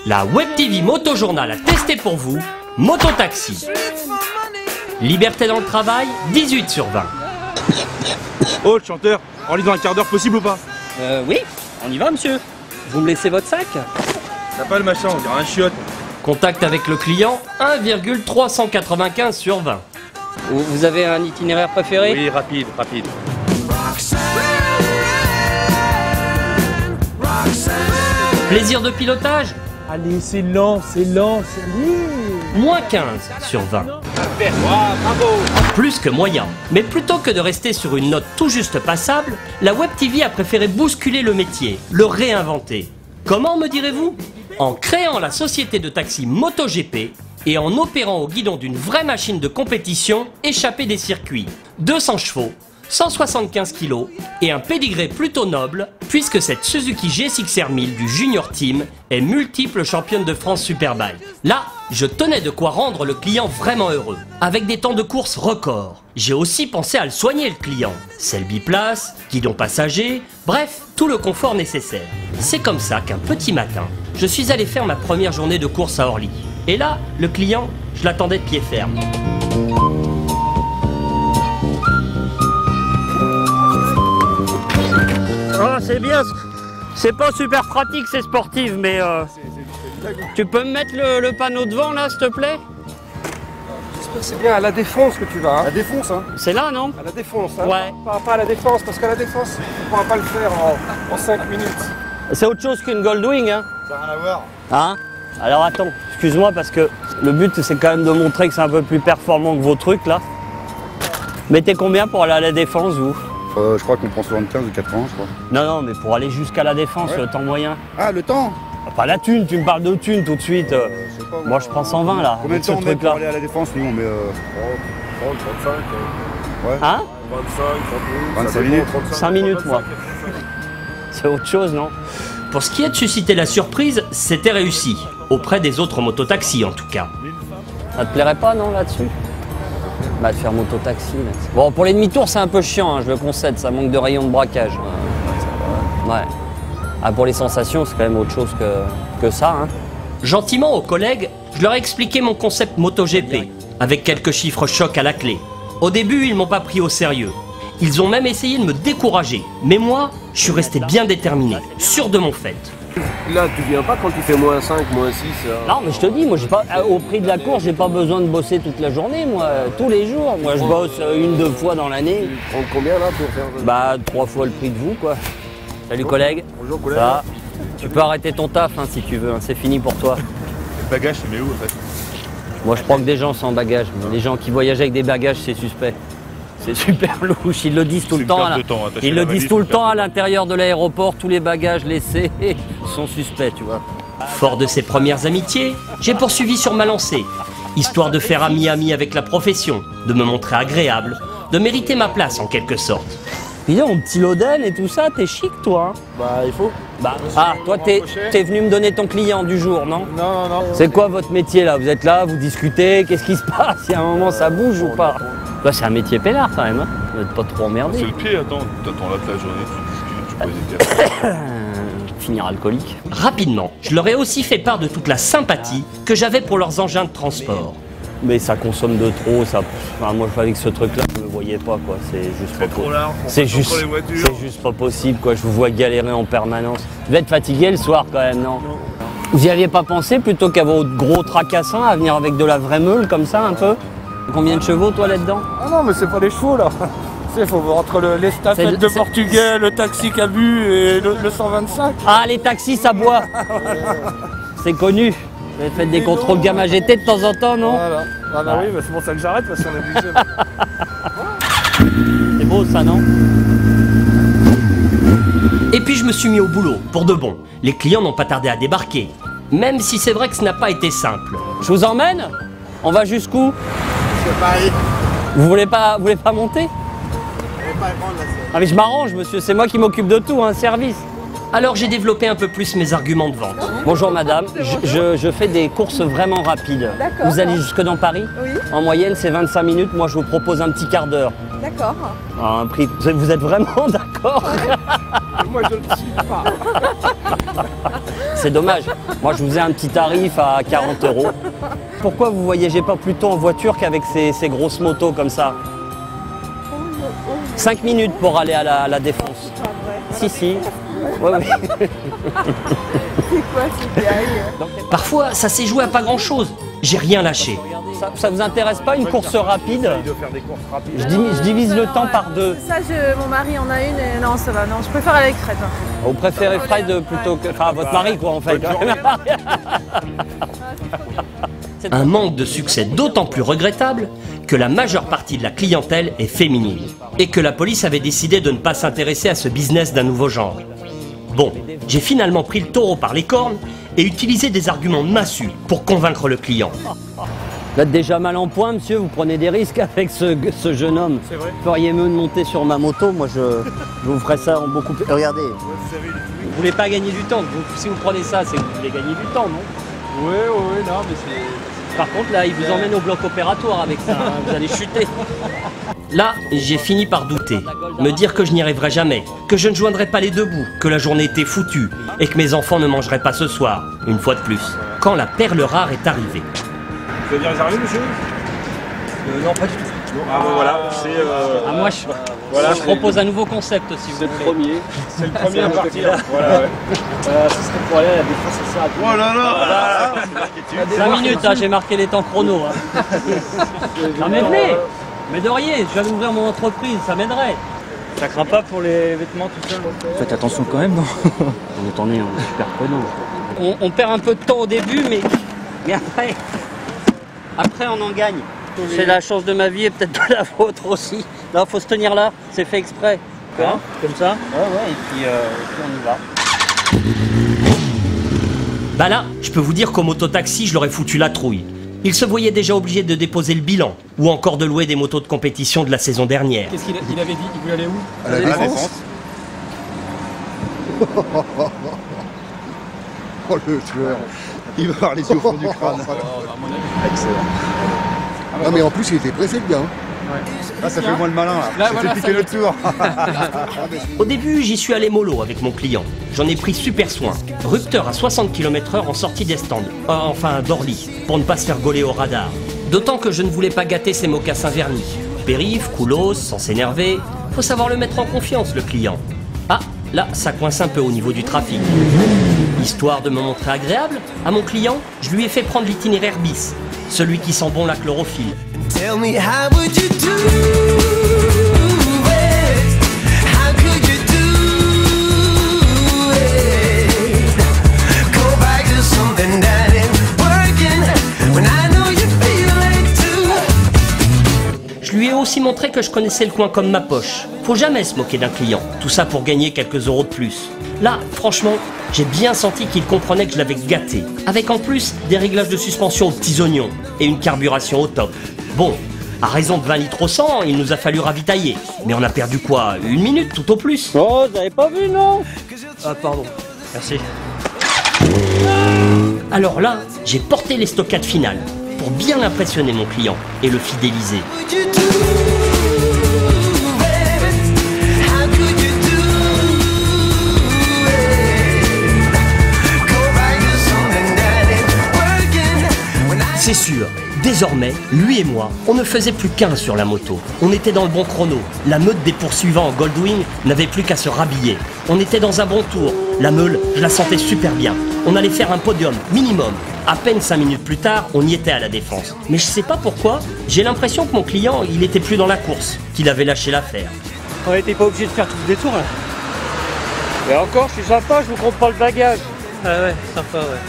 La Web TV Moto Journal a testé pour vous Moto Taxi. Liberté dans le travail, 18 sur 20. Oh, le chanteur, en lit dans un quart d'heure, possible ou pas? Oui, on y va, monsieur. Vous me laissez votre sac? T'as pas le machin, on dirait un chiotte. Contact avec le client, 1,395 sur 20. Vous avez un itinéraire préféré? Oui, rapide, rapide. Plaisir de pilotage, Allez, c'est lent, c'est lent, c'est allez. moins 15 sur 20. Plus que moyen. Mais plutôt que de rester sur une note tout juste passable, la Web TV a préféré bousculer le métier, le réinventer. Comment, me direz-vous? En créant la société de taxi MotoGP et en opérant au guidon d'une vraie machine de compétition échappée des circuits. 200 chevaux, 175 kg et un pédigré plutôt noble, puisque cette Suzuki GSX-R 1000 du Junior Team est multiple championne de France Superbike. Là, je tenais de quoi rendre le client vraiment heureux, avec des temps de course records. J'ai aussi pensé à le soigner le client. Selle biplace, guidon passager, bref, tout le confort nécessaire. C'est comme ça qu'un petit matin, je suis allé faire ma première journée de course à Orly. Et là, le client, je l'attendais de pied ferme. Oh, c'est bien, c'est pas super pratique, c'est sportif, mais tu peux me mettre le panneau devant là, s'il te plaît? J'espère que c'est bien à la Défense que tu vas. Hein. À la Défense, hein. C'est là, non? À la Défense, hein. Ouais. Pas à la Défense, parce qu'à la Défense, tu ne pourras pas le faire en 5 minutes. C'est autre chose qu'une Goldwing, hein? Ça n'a rien à voir. Hein? Alors attends, excuse-moi parce que le but c'est quand même de montrer que c'est un peu plus performant que vos trucs là. Mettez combien pour aller à la Défense, vous? Je crois qu'on prend 75 ou 80, je crois. Non, non, mais pour aller jusqu'à la Défense, Ouais. le temps moyen. Ah, le temps? Pas la thune, tu me parles de thune tout de suite. Je sais pas, Moi je prends 120 là. Combien de avec ce temps on met pour truc-là. aller à la Défense? Nous, on met 30, 35, ouais. Hein? 25, 25 minutes. 5 minutes, moi. C'est autre chose, non? Pour ce qui est de susciter la surprise, c'était réussi. Auprès des autres mototaxis, en tout cas. Ça te plairait pas, non, là-dessus? Bah, de faire mototaxi, là. Bon, pour les demi-tours, c'est un peu chiant, hein, je le concède, ça manque de rayon de braquage. Ouais. Ah, pour les sensations, c'est quand même autre chose que ça, hein. Gentiment aux collègues, je leur ai expliqué mon concept MotoGP, avec quelques chiffres chocs à la clé. Au début, ils m'ont pas pris au sérieux. Ils ont même essayé de me décourager. Mais moi, je suis resté bien déterminé, sûr de mon fait. Là, tu viens pas quand tu fais moins 5, moins 6. Non, mais je te dis, moi, j'ai pas, au prix de la course, j'ai pas besoin de bosser toute la journée, moi, tous les jours. Moi, je bosse 1-2 fois dans l'année. Tu prends combien là pour faire Bah, 3 fois le prix de vous, quoi. Salut, collègue. Bonjour, collègue. Ça va. Tu peux arrêter ton taf, hein, si tu veux, hein, c'est fini pour toi. Le bagage, tu mets où en fait? Moi, je prends que des gens sans bagages. Mais les gens qui voyagent avec des bagages, c'est suspect. C'est super louche, ils le disent tout le temps. Ils le disent tout le temps à l'intérieur de l'aéroport, tous les bagages laissés sont suspects, tu vois. Fort de ses premières amitiés, j'ai poursuivi sur ma lancée, histoire de faire ami-ami avec la profession, de me montrer agréable, de mériter ma place en quelque sorte. Dis donc, petit Loden et tout ça, t'es chic toi, hein? Bah, il faut. Bah, ah, toi t'es venu me donner ton client du jour, non? Non, non, non. C'est quoi votre métier là? Vous êtes là, vous discutez, qu'est-ce qui se passe? Il y a un moment ça bouge ou pas? Bah, c'est un métier peinard quand même, hein. Vous n'êtes pas trop C'est emmerdé. le pied, attends. T'attends là toute la journée, tu poses des cafés. Finir alcoolique. Rapidement, je leur ai aussi fait part de toute la sympathie que j'avais pour leurs engins de transport. Mais ça consomme de trop, ça. Enfin, moi avec ce truc-là, je ne me voyais pas quoi. C'est juste pas trop possible. large, C'est juste, les voitures. c'est juste pas possible quoi. Je vous vois galérer en permanence. Vous êtes fatigué le soir quand même, non? Vous y aviez pas pensé plutôt qu'à vos gros tracassins à venir avec de la vraie meule comme ça un peu? Combien de chevaux toi là-dedans? Ah non, mais c'est pas les chevaux là. Tu sais, il faut voir entre l'estafette de portugais, le taxi qui a bu et le 125. Ah, les taxis, ça boit. C'est connu. Vous avez fait des contrôles gamme GT de temps en temps, non? Voilà. Ah bah oui, bah c'est pour ça que j'arrête parce qu'on est obligé. C'est beau ça, non? Et puis je me suis mis au boulot, pour de bon. Les clients n'ont pas tardé à débarquer. Même si c'est vrai que ce n'a pas été simple. Je vous emmène? On va jusqu'où? C'est pareil. Vous voulez pas monter? Ah mais je m'arrange monsieur, c'est moi qui m'occupe de tout, un service. Alors j'ai développé un peu plus mes arguments de vente. Bonjour madame, je fais des courses vraiment rapides. Vous allez jusque dans Paris? Oui. En moyenne c'est 25 minutes, moi je vous propose un petit quart d'heure. D'accord. Un prix. Vous êtes vraiment d'accord? Moi je le suis. C'est dommage. Moi, je vous ai un petit tarif à 40 €. Pourquoi vous voyagez pas plutôt en voiture qu'avec ces grosses motos comme ça? 5 minutes pour aller à la Défense. Si, si. Ouais, ouais. C'est quoi ce gag? Parfois, ça s'est joué à pas grand-chose. J'ai rien lâché. Ça vous intéresse pas une course rapide? Je divise le temps par 2. Ça, mon mari en a une et non, ça va. Non, je préfère aller avec Fred. Vous préférez Fred plutôt que... Enfin, votre mari, quoi, en fait. Un manque de succès d'autant plus regrettable que la majeure partie de la clientèle est féminine et que la police avait décidé de ne pas s'intéresser à ce business d'un nouveau genre. Bon, j'ai finalement pris le taureau par les cornes et utilisé des arguments massus pour convaincre le client. Vous êtes déjà mal en point, monsieur, vous prenez des risques avec ce jeune homme. C'est vrai. Vous feriez mieux de monter sur ma moto, moi je vous ferai ça en beaucoup plus... Regardez. Vous voulez pas gagner du temps, si vous prenez ça, c'est que vous voulez gagner du temps, non? Oui, non, mais c'est... Par contre, là, il vous emmène au bloc opératoire avec ça, hein, vous allez chuter. Là, j'ai fini par douter, me dire que je n'y arriverais jamais, que je ne joindrais pas les deux bouts, que la journée était foutue et que mes enfants ne mangeraient pas ce soir, une fois de plus, quand la perle rare est arrivée. Vous avez bien réservé, monsieur? Non, pas du tout. Ah, ben voilà, c'est... Ah, moi, voilà, je propose un nouveau concept, si vous voulez. C'est le premier à partir. Voilà, ouais. Ce serait pour aller à la Défense assez rapide. Oh là là, 5 minutes, hein, j'ai marqué les temps chrono. Hein. Non mais venez, mais de rien, je viens d'ouvrir mon entreprise, ça m'aiderait. Ça craint pas pour les vêtements, tout ça? Faites attention quand même, non? Attendez, on est super prenant. On perd un peu de temps au début, mais après on en gagne. C'est la chance de ma vie et peut-être de la vôtre aussi. Là, faut se tenir là, c'est fait exprès. Hein, comme ça? Ouais, et puis on y va. Bah là, je peux vous dire qu'au mototaxi, je l'aurais foutu la trouille. Il se voyait déjà obligé de déposer le bilan, ou encore de louer des motos de compétition de la saison dernière. Qu'est-ce qu'il avait dit? Il voulait aller où? À la Défense. Oh le tueur. Il va avoir les yeux au fond du crâne. Excellent. Ah mais en plus il était pressé le gars. Là ça fait moins le malin là. Voilà, J'ai piqué le tour. Au début, j'y suis allé mollo avec mon client. J'en ai pris super soin. Rupteur à 60 km/h en sortie des stands. Enfin, d'Orly, pour ne pas se faire gauler au radar. D'autant que je ne voulais pas gâter ses mocassins vernis. Périph, coolos, sans s'énerver. Faut savoir le mettre en confiance, le client. Ah, là, ça coince un peu au niveau du trafic. Histoire de me montrer agréable, à mon client, je lui ai fait prendre l'itinéraire bis. Celui qui sent bon la chlorophylle. Tell me how would you do it? How could you do it? Go back to something that ain't working when I know you feel it too. Je lui ai aussi montré que je connaissais le coin comme ma poche. Faut jamais se moquer d'un client, tout ça pour gagner quelques euros de plus. Là, franchement, j'ai bien senti qu'il comprenait que je l'avais gâté. Avec en plus des réglages de suspension aux petits oignons et une carburation au top. Bon, à raison de 20 litres au 100, il nous a fallu ravitailler. Mais on a perdu quoi? 1 minute tout au plus. Oh, vous avez pas vu, non? Ah, pardon. Merci. Alors là, j'ai porté les stockades finales pour bien impressionner mon client et le fidéliser. Would you do it? How could you do it? Go back to something that ain't working when I C'est sûr, désormais, lui et moi, on ne faisait plus qu'un sur la moto. On était dans le bon chrono. La meute des poursuivants en Goldwing n'avait plus qu'à se rhabiller. On était dans un bon tour. La meule, je la sentais super bien. On allait faire un podium, minimum. À peine 5 minutes plus tard, on y était à la Défense. Mais je sais pas pourquoi, j'ai l'impression que mon client, il était plus dans la course, qu'il avait lâché l'affaire. On n'était pas obligé de faire tout ce détour, là. Mais encore, je suis sympa, je vous compte pas le bagage. Ah ouais, sympa, ouais.